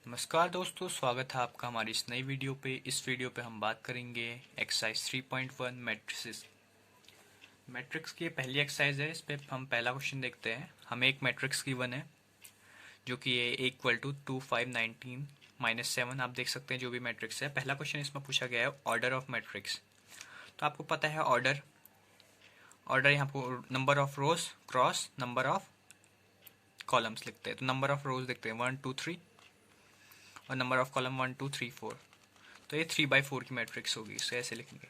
नमस्कार दोस्तों, स्वागत है आपका हमारी इस नई वीडियो पे। इस वीडियो पे हम बात करेंगे एक्सरसाइज 3.1 मैट्रिसेस। मैट्रिक्स की ये पहली एक्सरसाइज है। इस पे हम पहला क्वेश्चन देखते हैं। हमें एक मैट्रिक्स गिवन है जो कि ए इक्वल टू 2 5 19 -7। आप देख सकते हैं जो भी मैट्रिक्स है। पहला क्वेश्चन इसमें पूछा गया है ऑर्डर ऑफ मैट्रिक्स। तो आपको पता है ऑर्डर यहाँ को number of rose cross number of columns लिखते हैं। तो नंबर ऑफ रोज देखते हैं 1 2 3 और नंबर ऑफ कॉलम 1 2 3 4। तो ये 3/4 की मैट्रिक्स होगी, इसे ऐसे लिखेंगे।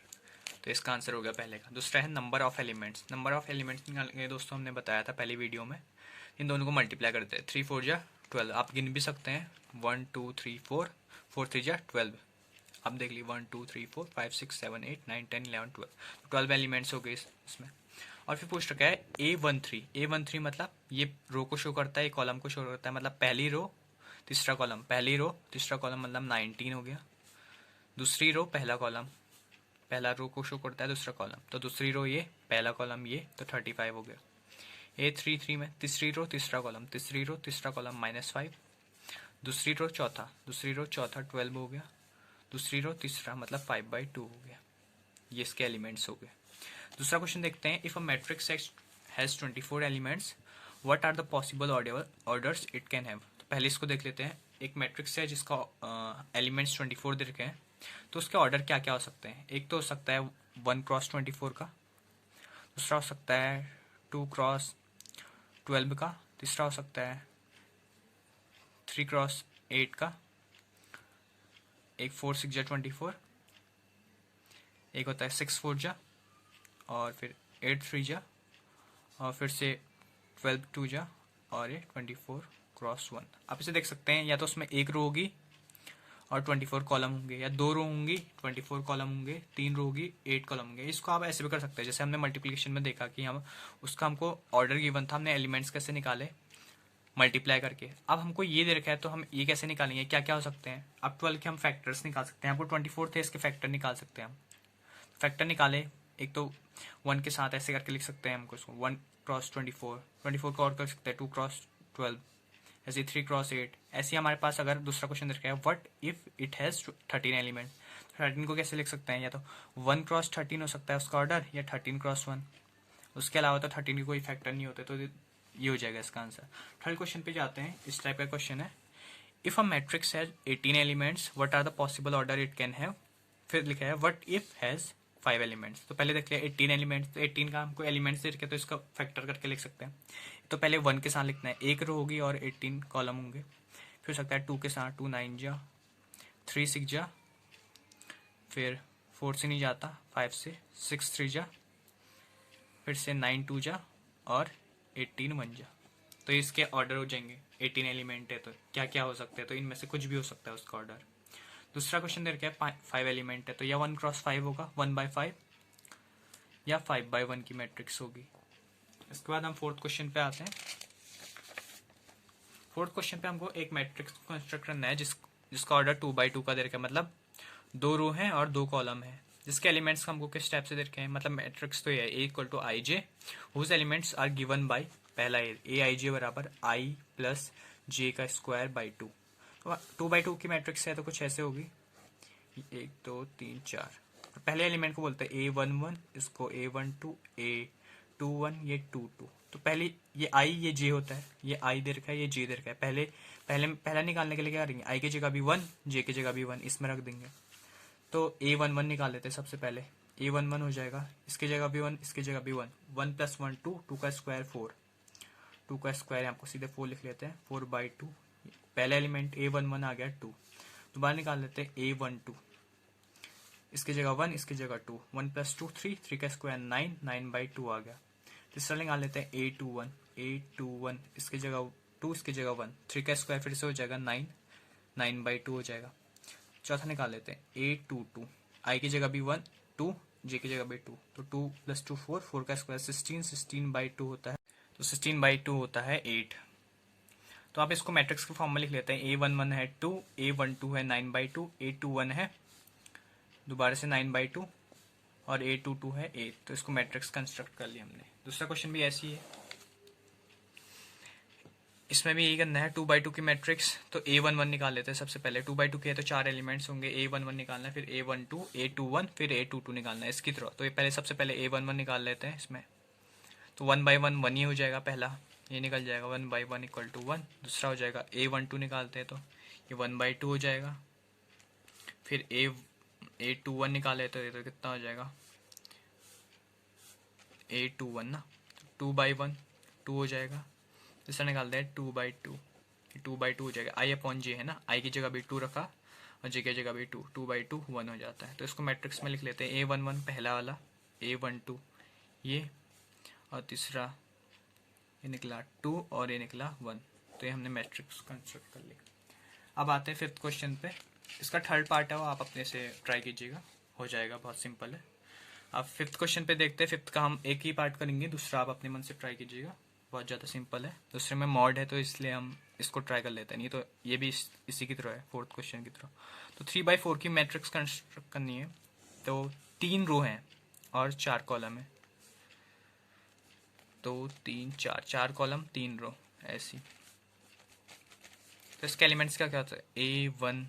तो इसका आंसर हो गया पहले का। दूसरा है number of elements. Number of elements निकालेंगे दोस्तों, हमने बताया था पहली वीडियो में। इन दोनों को मल्टीप्लाई करते हैं। 3 4 जा 12। आप गिन भी सकते हैं 1 2 3 4 4 3 जा 12। अब देख ली 1 2 3 4 5 6 7 8 9 10 11 12। 12 एलिमेंट्स हो गए इसमें। और फिर पूछ रखा है A13 मतलब ये रो को शो करता है, ये कॉलम को शो करता है। मतलब पहली रो तीसरा कॉलम, पहली रो तीसरा कॉलम मतलब 19 हो गया। दूसरी रो पहला कॉलम, पहला रो को शो करता है दूसरा कॉलम, तो दूसरी रो ये पहला कॉलम ये, तो 35 हो गया। A33 में तीसरी रो तीसरा कॉलम, तीसरी रो तीसरा कॉलम -5। दूसरी रो चौथा 12 हो गया। दूसरी रो तीसरा मतलब 5/2 हो गया। ये इसके एलिमेंट्स हो गए। दूसरा क्वेश्चन देखते हैं। If a matrix has 24 elements, what are the possible orders it can have. तो पहले इसको देख लेते हैं। एक मैट्रिक्स है जिसका एलिमेंट्स 24 दे रखे हैं, तो उसके ऑर्डर क्या क्या हो सकते हैं। एक तो हो सकता है 1 क्रॉस 24 का, दूसरा हो सकता है 2 क्रॉस 12 का, तीसरा हो सकता है 3 क्रॉस 8 का, एक 4 6 जा 24, एक होता है 6 4 जा, और फिर 8 3 जा, और फिर से 12 2 जा, और ये 24 क्रॉस 1। आप इसे देख सकते हैं, या तो उसमें एक रो होगी और 24 कॉलम होंगे, या दो रो होंगी 24 कॉलम होंगे, 3 रो होगी 8 कॉलम होंगे। इसको आप ऐसे भी कर सकते हैं जैसे हमने मल्टीप्लिकेशन में देखा कि हम उसका हमको ऑर्डर गिवन था, हमने एलिमेंट्स कैसे निकाले मल्टीप्लाई करके। अब हमको ये दे रखा है तो हम ये कैसे निकालेंगे, क्या क्या हो सकते हैं। अब 12 के हम फैक्टर्स निकाल सकते हैं। आपको 24 थे, इसके फैक्टर निकाल सकते हैं हम। फैक्टर निकाले, एक तो 1 के साथ ऐसे करके लिख सकते हैं हमको इसको 1 क्रॉस 24 को और कर सकते हैं 2 क्रॉस 12, ऐसे 3 क्रॉस 8। ऐसे हमारे पास अगर दूसरा क्वेश्चन रखा है what if it has 13 element, 13 को कैसे लिख सकते हैं, या तो 1 क्रॉस 13 हो सकता है उसका ऑर्डर, या 13 क्रॉस 1। उसके अलावा तो 13 के कोई फैक्टर नहीं होते, तो ये हो जाएगा इसका आंसर। थर्ड क्वेश्चन पे जाते हैं। इस टाइप का क्वेश्चन है। If a matrix has 18 elements, what are the possible order it can have. फिर लिखा है व्हाट इफ हैज 5 एलिमेंट्स। तो पहले देख लिया 18 एलिमेंट्स, तो 18 का हमको एलिमेंट्स दे रखे, तो इसका फैक्टर करके लिख सकते हैं। तो पहले 1 के साथ लिखना है, एक रो होगी और 18 कॉलम होंगे। फिर हो सकता है 2 के साथ 2 9 जा, 3 6 जा, फिर 4 से नहीं जाता, 5 से 6 3 जा, फिर से 9 2 जा, और 18 1 जा। तो इसके ऑर्डर हो जाएंगे। 18 एलिमेंट है तो क्या क्या हो सकते हैं, तो इनमें से कुछ भी हो सकता है उसका ऑर्डर। दूसरा क्वेश्चन दे रखा है 5 एलिमेंट है, तो या 1 क्रॉस 5 होगा 1/5, या 5/1 की मैट्रिक्स होगी। इसके बाद हम फोर्थ क्वेश्चन पे आते हैं। फोर्थ क्वेश्चन पे हमको एक मैट्रिक्स कंस्ट्रक्ट करना है जिसका ऑर्डर 2/2 का दे रखा है। मतलब 2 रो हैं और 2 कॉलम है, जिसके एलिमेंट्स हमको किस टाइप से दे रखे हैं। मतलब मैट्रिक्स तो ये है A = IJ whose elements are given by पहला AIJ बराबर I + J का स्क्वायर बाई 2। तो 2/2 की मैट्रिक्स है तो कुछ ऐसे होगी 1 2 3 4। पहले एलिमेंट को बोलते हैं A11, इसको A12, A21, ये 22। तो पहले ये I ये J होता है, ये I दे रखा है ये J दे रखा है। पहला निकालने के लिए क्या करेंगे, I की जगह भी 1 J की जगह भी 1 इसमें रख देंगे। तो A11 निकाल लेते हैं सबसे पहले। A11 हो जाएगा, इसकी जगह भी 1 इसकी जगह भी 1, 1 + 1 2, 2 का स्क्वायर 4, 2 का स्क्वायर आपको सीधे 4 लिख लेते हैं, 4/2। पहला एलिमेंट A11 आ गया 2। दोबारा निकाल लेते हैं A12, इसकी जगह 1 इसकी जगह 2, 1 + 2 3, 3 का स्क्वायर 9, 9/2 आ गया। तीसरा निकाल लेते हैं A21, इसकी जगह 2 इसकी जगह 1, 3 का स्क्वायर फिर से हो जाएगा 9, 9/2 हो जाएगा। चौथा निकाल लेते हैं A22, I की जगह भी 1 2, J की जगह भी 2, तो 2 + 2 4, 4 का स्क्वायर 16, 16/2 होता है, तो 16/2 होता है 8। तो आप इसको मैट्रिक्स के फॉर्म में लिख लेते हैं। A11 है 2, A12 है 9/2, A21 है दोबारा से 9/2, और A22 है 8। तो इसको मैट्रिक्स कंस्ट्रक्ट कर लिया हमने। दूसरा क्वेश्चन भी ऐसी है। इसमें भी यही करना है, 2x2 की मैट्रिक्स। तो A11 निकाल लेते हैं सबसे पहले। 2x2 के है तो 4 एलिमेंट्स होंगे, A11 निकालना है, फिर A12, A21, फिर A22 निकालना है इसकी तरह। तो ये पहले सबसे पहले A11 निकाल लेते हैं इसमें। तो 1/1 1 ही हो जाएगा, पहला ये निकल जाएगा, 1/1 इक्वल टू 1। दूसरा हो जाएगा A12 निकालते हैं तो ये 1/2 हो जाएगा। फिर A21 निकाले तो ये तो कितना हो जाएगा, A21 ना, 2/1 2 हो जाएगा। दूसरा निकालते हैं 2/2, 2/2 हो जाएगा। I/J है ना, I की जगह भी 2 रखा और J की जगह भी 2, 2/2 1 हो जाता है। तो इसको मैट्रिक्स में लिख लेते हैं, A11 पहला वाला, A12 ये, और तीसरा ये निकला 2 और ये निकला 1। तो ये हमने मैट्रिक्स कंस्ट्रक्ट कर लिया। अब आते हैं 5th क्वेश्चन पे। इसका थर्ड पार्ट है वो आप अपने से ट्राई कीजिएगा, हो जाएगा, बहुत सिंपल है। अब 5th क्वेश्चन पे देखते हैं। 5th का हम एक ही पार्ट करेंगे, दूसरा आप अपने मन से ट्राई कीजिएगा, बहुत ज़्यादा सिंपल है। दूसरे में मॉड है तो इसलिए हम इसको ट्राई कर लेते हैं, नहीं तो ये भी इसी की तरह है, 4th क्वेश्चन की तरह। तो 3/4 की मैट्रिक्स कंस्ट्रक्ट करनी है। तो 3 रो हैं और 4 कॉलम है, तो 3 4 4 कॉलम 3 रो ऐसी। तो इसके एलिमेंट्स क्या क्या होता है, A1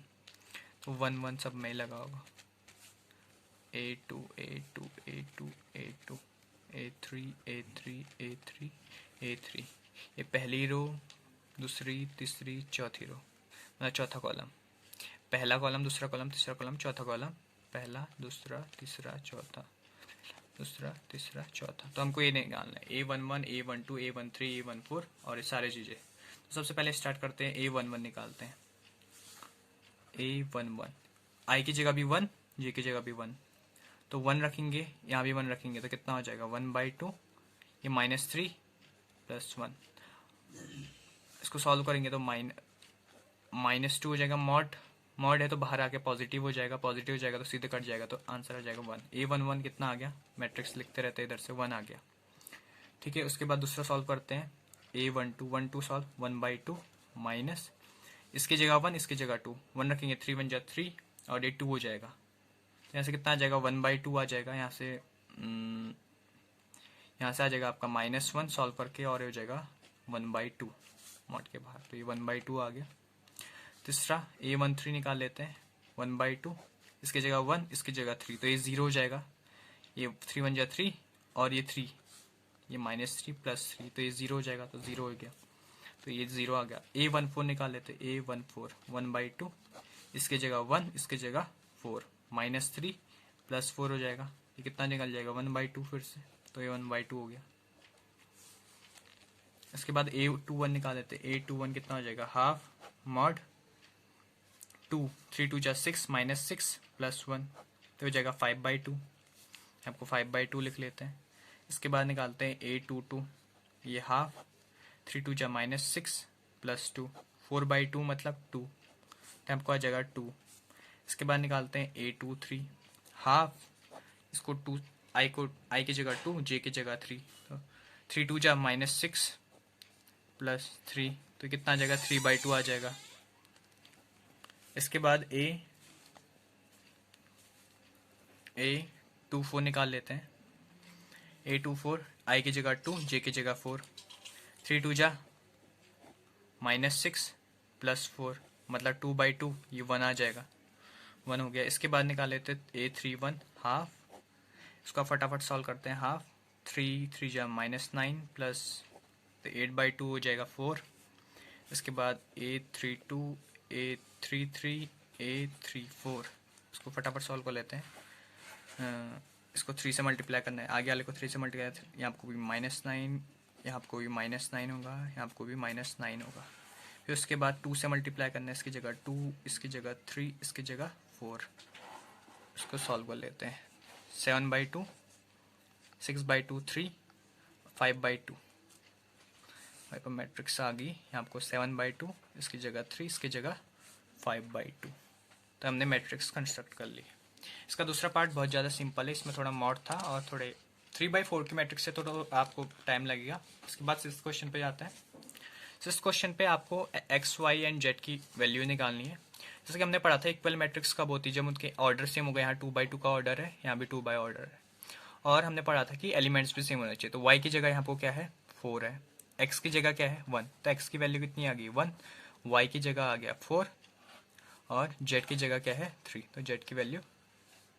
तो 1 1 सब में ही लगा होगा, A2 A2 A2 A2 A3 A3 A3 A3। ये पहली रो, दूसरी, तीसरी, चौथी रो, मतलब चौथा कॉलम। पहला कॉलम, दूसरा कॉलम, तीसरा कॉलम, चौथा कॉलम, पहला, दूसरा, तीसरा, चौथा, दूसरा, तीसरा, चौथा। तो हमको ये निकालना है, A11 A12 A13 A14 और ये सारी चीज़ें। तो सबसे पहले स्टार्ट करते हैं, A11 निकालते हैं। A11 I की जगह भी 1, J की जगह भी 1, तो 1 रखेंगे, यहाँ भी 1 रखेंगे, तो कितना हो जाएगा 1/2, ये -3 + 1। इसको सॉल्व करेंगे तो -2 हो जाएगा। मॉड है तो बाहर आके पॉजिटिव हो जाएगा, पॉजिटिव हो जाएगा तो सीधे कट जाएगा, तो आंसर आ जाएगा 1। A11 कितना आ गया, मैट्रिक्स लिखते रहते हैं इधर से, 1 आ गया। ठीक है, उसके बाद दूसरा सॉल्व करते हैं, A12 सॉल्व, 1/2 माइनस, इसकी जगह 1, इसकी जगह 2, 1 रखेंगे, 3 1 जा 3 और ये 2 हो जाएगा। यहाँ से कितना आ जाएगा, 1/2 आ जाएगा। यहाँ से आ जाएगा आपका -1 सॉल्व करके, और ये हो जाएगा 1/2 मॉड के बाहर, तो ये 1/2 आ गया। तीसरा A13 निकाल लेते हैं, 1/2, इसकी जगह 1, इसकी जगह 3, तो ये 0 हो जाएगा। ये 3 1 जा 3 और ये 3, ये -3 + 3, तो ये 0 हो जाएगा, तो 0 हो गया, तो ये 0 आ गया। A14 निकाल लेते हैं, A14 1/2, इसकी जगह 1, इसकी जगह 4, -3 + 4 हो जाएगा, ये कितना निकल जाएगा 1/2 फिर से, तो ये 1/2 हो गया। इसके बाद A21 निकाल लेते हैं, A21 कितना हो जाएगा, हाफ मॉड 2, 3 2 जा 6 -6 + 1, तो हो जाएगा 5/2। आपको 5/2 लिख लेते हैं। इसके बाद निकालते हैं A22, ये हाफ, 3 2 जा -6 + 2, 4/2 मतलब 2, तो आपको आ जाएगा 2। इसके बाद निकालते हैं A23, हाफ, इसको 2, I की जगह 2, J की जगह 3, तो 3 2 जा -6 + 3, तो कितना आ जाएगा 3/2 आ जाएगा। इसके बाद A24 निकाल लेते हैं, A24 I की जगह 2, J की जगह 4, 3 2 जा -6 + 4 मतलब 2/2, ये 1 आ जाएगा, 1 हो गया। इसके बाद निकाल लेते हैं A31 हाफ, इसका फटाफट सॉल्व करते हैं, हाफ 3 3 जा -9 प्लस, तो 8/2 हो जाएगा 4। इसके बाद A32 A33 A34, इसको फटाफट सॉल्व कर लेते हैं। इसको 3 से मल्टीप्लाई करना है, आगे वाले को 3 से मल्टीप्लाई, यहाँ आपको भी -9, यहाँ आपको भी -9 होगा, यहाँ आपको भी -9 होगा। फिर उसके बाद 2 से मल्टीप्लाई करना है, इसकी जगह 2, इसकी जगह 3, इसकी जगह 4। इसको सॉल्व कर लेते हैं, 7/2 6/2 3 5/2, पर मैट्रिक्स आ गई। यहाँ आपको 7/2, इसकी जगह 3, इसकी जगह 5/2। तो हमने मैट्रिक्स कंस्ट्रक्ट कर ली। इसका दूसरा पार्ट बहुत ज़्यादा सिंपल है, इसमें थोड़ा मॉड था और थोड़े 3/4 की मैट्रिक्स से तो आपको टाइम लगेगा। इसके बाद 6th क्वेश्चन पे जाते हैं। 6th क्वेश्चन पे आपको x, y एंड z की वैल्यू निकालनी है। जैसे कि हमने पढ़ा था इक्वल मैट्रिक्स कब होती है, जब उनके ऑर्डर सेम हो गए। यहाँ 2/2 का ऑर्डर है, यहाँ भी 2 ऑर्डर है। और हमने पढ़ा था कि एलिमेंट्स भी सेम होना चाहिए। तो y की जगह यहाँ पर क्या है, 4 है, x की जगह क्या है 1, तो x की वैल्यू कितनी आ गई 1, y की जगह आ गया 4 और z की जगह क्या है 3, तो z की वैल्यू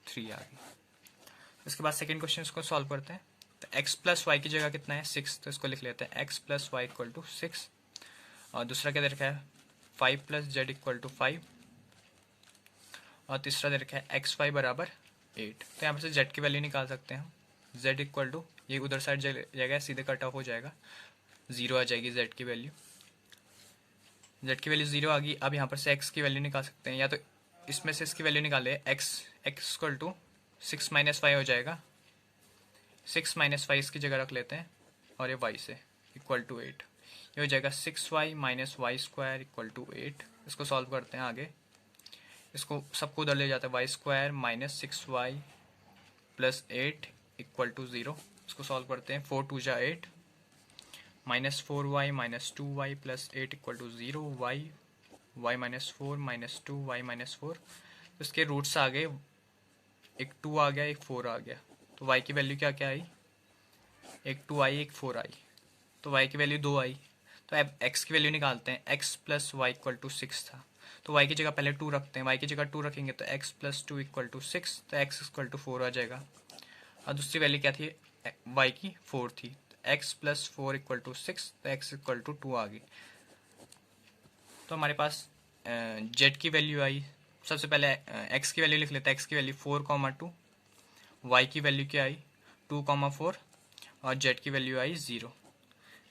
3 आ गई। इसके बाद सेकेंड क्वेश्चन को सॉल्व करते हैं। तो x प्लस वाई की जगह कितना है 6, तो इसको लिख लेते हैं x plus y equal to 6। और दूसरा क्या दे रखा है 5 प्लस जेड इक्वल टू 5 और तीसरा दे रखा है एक्स वाई बराबर 8। तो यहाँ पर से जेड की वैल्यू निकाल सकते हैं हम। जेड इक्वल टू ये उधर साइड जाएगा, सीधे कट ऑफ हो जाएगा, 0 आ जाएगी जेड की वैल्यू। जेड की वैल्यू 0 आ गई। अब यहाँ पर से एक्स की वैल्यू निकाल सकते हैं, या तो इसमें से इसकी वैल्यू निकाले, x equal to 6 minus y हो जाएगा, 6 माइनस वाई इसकी जगह रख लेते हैं और ये वाई से इक्वल टू 8, ये हो जाएगा 6y minus y square equal to 8। इसको सॉल्व करते हैं आगे, इसको सबको उधर ले जाते हैं, y square minus 6y plus 8 equal to 0। इसको सॉल्व करते हैं, 4 2 जा 8 minus 4y minus 2y plus 8 equal to 0, y minus 4 minus 2 y minus 4। तो इसके रूट्स आ गए, एक 2 आ गया, एक 4 आ गया, तो y की वैल्यू क्या क्या आई, एक 2 आई एक 4 आई, तो y की वैल्यू 2 आई। तो अब x की वैल्यू निकालते हैं, x plus y equal to 6 था, तो y की जगह पहले 2 रखते हैं, y की जगह 2 रखेंगे तो x प्लस 2 इक्वल टू 6, तो x इक्वल टू 4 आ जाएगा। और दूसरी वैल्यू क्या थी, y की 4 थी, तो x प्लस 4 इक्वल टू 6, तो x इक्वल टू 2 आ गई। तो हमारे पास z की वैल्यू आई, सबसे पहले x की वैल्यू लिख लेते हैं, x की वैल्यू 4,2, y की वैल्यू क्या आई 2,4 और z की वैल्यू आई 0।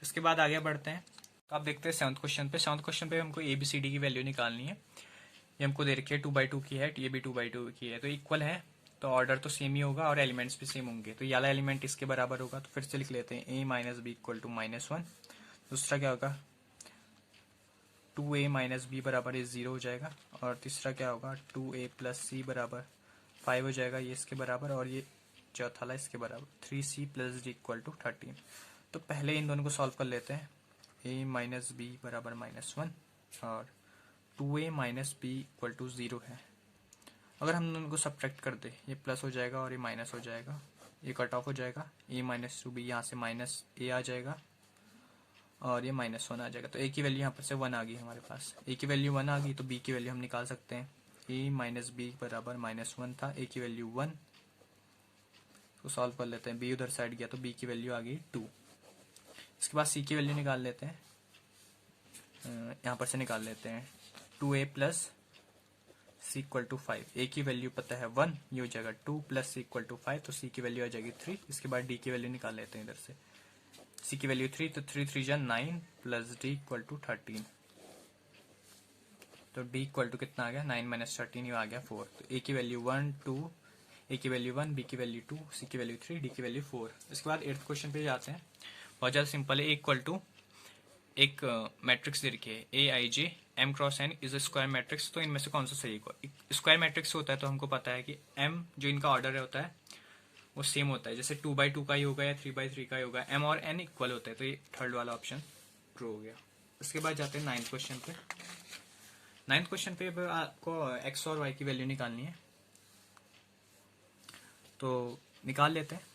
इसके बाद आगे बढ़ते हैं, तो आप देखते हैं सेवन्थ क्वेश्चन पे। सेवन्थ क्वेश्चन पे हमको ABCD की वैल्यू निकालनी है। ये हमको दे रखी है 2/2 की है, ये भी 2/2 की है, तो इक्वल है, तो ऑर्डर तो सेम ही होगा और एलिमेंट्स भी सेम होंगे, तो ये वाला एलिमेंट इसके बराबर होगा। तो फिर से लिख लेते हैं a minus b equal to -1। दूसरा क्या होगा 2a माइनस बी बराबर ये 0 हो जाएगा, और तीसरा क्या होगा 2a प्लस सी बराबर 5 हो जाएगा, ये इसके बराबर, और ये चौथा वाला इसके बराबर 3c plus D equal to 13। तो पहले इन दोनों को सॉल्व कर लेते हैं, a माइनस बी बराबर -1 और 2a minus b equal to 0 है। अगर हम दोनों को सब्ट्रैक्ट कर दे, ये प्लस हो जाएगा और ये माइनस हो जाएगा, ये कट ऑफ हो जाएगा, a माइनस 2b यहाँ से माइनस a आ जाएगा और ये -1 आ जाएगा। तो a की वैल्यू यहाँ पर से 1 आ गई हमारे पास, a की वैल्यू 1 आ गई, तो b की वैल्यू हम निकाल सकते हैं, a माइनस बी बराबर -1 था, a की वैल्यू 1। तो सॉल्व कर लेते हैं, b उधर साइड गया तो b की वैल्यू आ गई 2। इसके बाद c की वैल्यू निकाल लेते हैं, यहाँ पर से निकाल लेते हैं 2a plus c equal to 5, a की वैल्यू पता है 1, ये हो जाएगा 2 प्लस सी इक्वल टू 5, तो c की वैल्यू आ जाएगी 3। इसके बाद d की वैल्यू निकाल लेते हैं इधर से, c की वैल्यू 3, तो 3 3 जा 9 प्लस d इक्वल टू 13, तो d इक्वल टू कितना आ गया 9 माइनस 13, ये आ गया 4। तो a की वैल्यू 1 2, a की वैल्यू 1, b की वैल्यू 2, c की वैल्यू 3, d की वैल्यू 4। इसके बाद 8th क्वेश्चन पे जाते हैं, बहुत ज़्यादा सिंपल है। a इक्वल टू एक मैट्रिक्स दे रखी है AIJ M cross N is a square matrix, तो इनमें से कौन सा सही होगा। स्क्वायर मैट्रिक्स होता है तो हमको पता है कि M जो इनका ऑर्डर होता है वो सेम होता है, जैसे 2/2 का ही होगा या 3/3 का ही होगा, M और N इक्वल होता है, तो ये थर्ड वाला ऑप्शन ट्रू हो गया। इसके बाद जाते हैं 9th क्वेश्चन पे। 9th क्वेश्चन पे आपको x और y की वैल्यू निकालनी है, तो निकाल लेते हैं।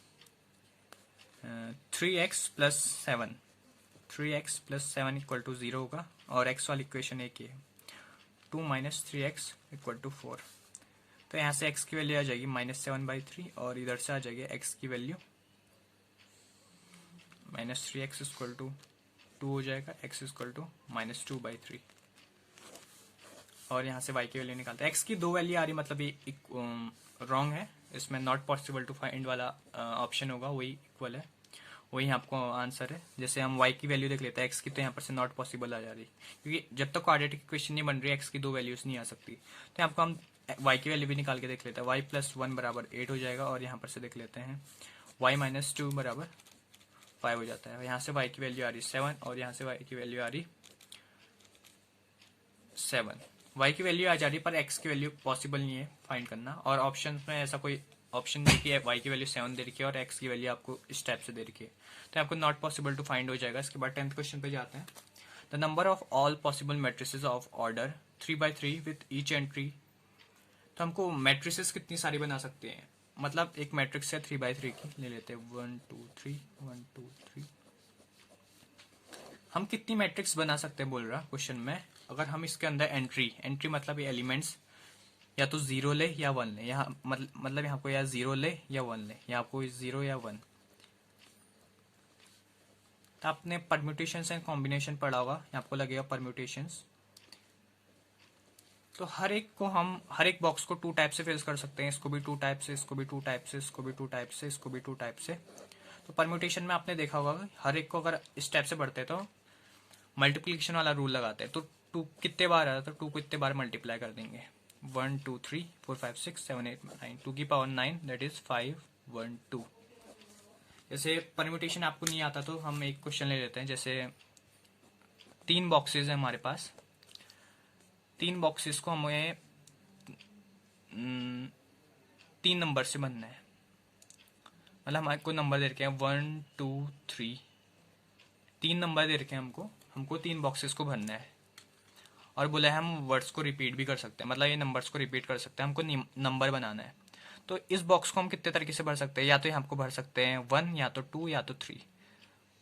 3x plus 7, 3x plus 7 equal to 0 होगा, और x वाली इक्वेशन एक ही है, 2 माइनस 3x इक्वल टू 4। तो यहाँ से x की वैल्यू आ जाएगी -7/3 और इधर से आ जाएगी x की वैल्यू -3x इक्वल टू 2 हो जाएगा, x इक्वल टू -2/3। और यहाँ से y की वैल्यू निकालते हैं, x की 2 वैल्यू आ रही, मतलब ये रॉन्ग है, इसमें नॉट पॉसिबल टू फाइंड वाला ऑप्शन होगा, वही इक्वल है, वही आपको आंसर है। जैसे हम y की वैल्यू देख लेते हैं, x की तो यहाँ पर से नॉट पॉसिबल आ जा रही, क्योंकि जब तक क्वाड्रेटिक इक्वेशन नहीं बन रही x की 2 वैल्यूज नहीं आ सकती। तो आपको हम y की वैल्यू भी निकाल के देख लेते हैं, y प्लस 1 बराबर 8 हो जाएगा, और यहाँ पर से देख लेते हैं y माइनस 2 बराबर 5 हो जाता है। यहाँ से y की वैल्यू आ रही 7 और यहाँ से y की वैल्यू आ रही 7। y की वैल्यू आ जा रही, पर x की वैल्यू पॉसिबल नहीं है फाइंड करना, और ऑप्शन में ऐसा कोई ऑप्शन नहीं कि y की वैल्यू 7 दे रखी है और x की वैल्यू आपको इस टाइप से दे रखी है, तो आपको नॉट पॉसिबल टू फाइंड हो जाएगा। इसके बाद 10th क्वेश्चन पे जाते हैं। The number of all possible matrices of order 3/3 with each entry. तो हमको मैट्रिसेस कितनी सारी बना सकते हैं, मतलब एक मैट्रिक्स है 3/3 की, ले लेते हैं 1 2 3 1 2 3। हम कितनी मैट्रिक्स बना सकते हैं बोल रहा क्वेश्चन में। अगर हम इसके अंदर एंट्री मतलब ये एलिमेंट्स या तो 0 ले या 1 ले, यहाँ मतलब यहाँ को या 0 ले या 1 ले, यहाँ को 0 या 1। तो आपने परम्यूटेशंस एंड कॉम्बिनेशन पढ़ा होगा, यहाँ आपको लगेगा परम्यूटेशंस। तो हर एक बॉक्स को 2 टाइप से फिल कर सकते हैं, इसको भी 2 टाइप से, इसको भी 2 टाइप से, इसको भी 2 टाइप से, इसको भी 2 टाइप से। तो परम्यूटेशन में आपने देखा होगा हर एक को अगर इस टाइप से बढ़ते हैं तो मल्टीप्लिकेशन वाला रूल लगाते हैं। तो 2 कितने बार आता है, तो 2 को इतने बार मल्टीप्लाई कर देंगे। 1 2 3 4 5 6 7 8 9, 2 की पावर 9 दैट इज 5 1 2। जैसे परम्यूटेशन आपको नहीं आता तो हम एक क्वेश्चन ले लेते हैं। जैसे 3 बॉक्सेस है हमारे पास, 3 बॉक्सेस को हमें 3 नंबर से बनना है। मतलब हमारे को नंबर दे रखे हैं 1 2 3, 3 नंबर दे रखे हैं हमको 3 बॉक्सेस को भरना है। और बोला है हम वर्ड्स को रिपीट भी कर सकते हैं, मतलब ये नंबर्स को रिपीट कर सकते हैं, हमको नंबर बनाना है। तो इस बॉक्स को हम कितने तरीके से भर सकते हैं, या तो यहाँ को भर सकते हैं 1 या तो 2 या तो 3।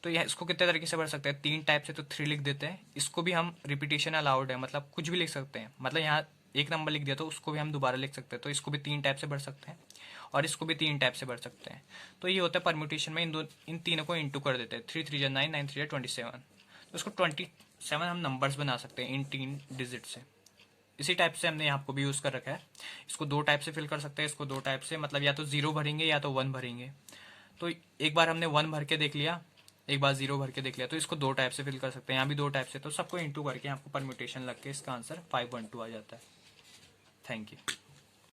तो यह इसको कितने तरीके से भर सकते हैं, 3 टाइप से, तो 3 लिख देते हैं। इसको भी हम रिपीटेशन अलाउड है, मतलब कुछ भी लिख सकते हैं, मतलब यहाँ एक नंबर लिख दिया तो उसको भी हम दोबारा लिख सकते हैं। तो इसको भी 3 टाइप से भर सकते हैं और इसको भी 3 टाइप से भर सकते हैं। तो ये होता है परम्यूटेशन में इन तीनों को इंटू कर देते हैं। 3 3 9 9 3 27। तो इसको 27 हम नंबर्स बना सकते हैं इन 3 डिजिट से। इसी टाइप से हमने यहाँ को भी यूज कर रखा है। इसको 2 टाइप से फिल कर सकते हैं, इसको 2 टाइप से, मतलब या तो 0 भरेंगे या तो 1 भरेंगे। तो एक बार हमने 1 भर के देख लिया, एक बार 0 भर के देख लिया, तो इसको 2 टाइप से फिल कर सकते हैं, यहाँ भी 2 टाइप से। तो सबको इंटू करके आपको परम्यूटेशन लग के इसका आंसर 512 आ जाता है। Thank you.